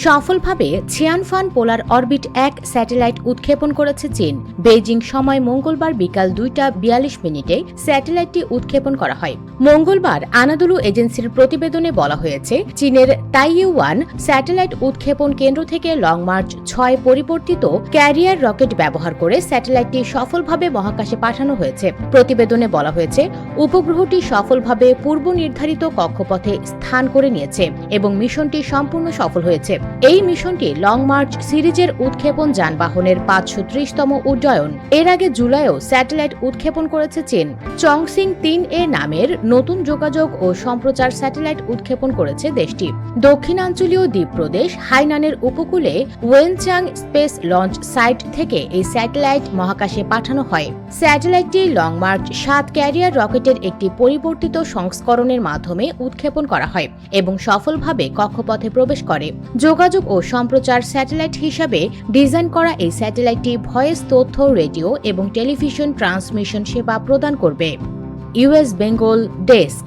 সফলভাবে ছিয়ানফান পোলার orbit 1 satellite উৎক্ষেপণ করেছে চীন। বেইজিং সময় মঙ্গলবার বিকাল 2:42 স্যাটেলাইটটি উৎক্ষেপণ করা হয়। মঙ্গলবার আনাদোলু এজেন্সির প্রতিবেদনে বলা হয়েছে, চীনের তাইইউয়ান স্যাটেলাইট উৎক্ষেপণ কেন্দ্র থেকে লং মার্চ 6 পরিবর্তিত ক্যারিয়ার রকেট ব্যবহার করে স্যাটেলাইটটি সফলভাবে মহাকাশে পাঠানো হয়েছে। প্রতিবেদনে বলা হয়েছে, উপগ্রহটি সফলভাবে পূর্ব নির্ধারিত কক্ষপথে স্থান করে নিয়েছে এবং মিশনটি সম্পূর্ণ সফল হয়েছে। এই মিশনটি লং মার্চ সিরিজের উৎক্ষেপণ যানবাহনের 530তম উড্ডয়ন। এর আগে জুলাইও স্যাটেলাইট উৎক্ষেপণ করেছে চীন। চংসিং 3A নামের নতুন যোগাযোগ ও সম্প্রচার স্যাটেলাইট উৎক্ষেপণ করেছে দেশটি। দক্ষিণাঞ্চলীয় দ্বীপপ্রদেশ হাইনানের উপকূলে ওয়েনচাং স্পেস লঞ্চ সাইট থেকে এই স্যাটেলাইট মহাকাশে পাঠানো হয়। স্যাটেলাইটটি লং মার্চ 7 ক্যারিয়ার রকেটের একটি পরিবর্তিত সংস্করণের মাধ্যমে উৎক্ষেপণ করা হয় এবং সফলভাবে কক্ষপথে প্রবেশ করে। যোগাযোগ ও সম্প্রচার স্যাটেলাইট হিসাবে ডিজাইন করা এই স্যাটেলাইটটি ভয়েস, তথ্য, রেডিও এবং টেলিভিশন ট্রান্সমিশন সেবা প্রদান করবে। US Bengal desk.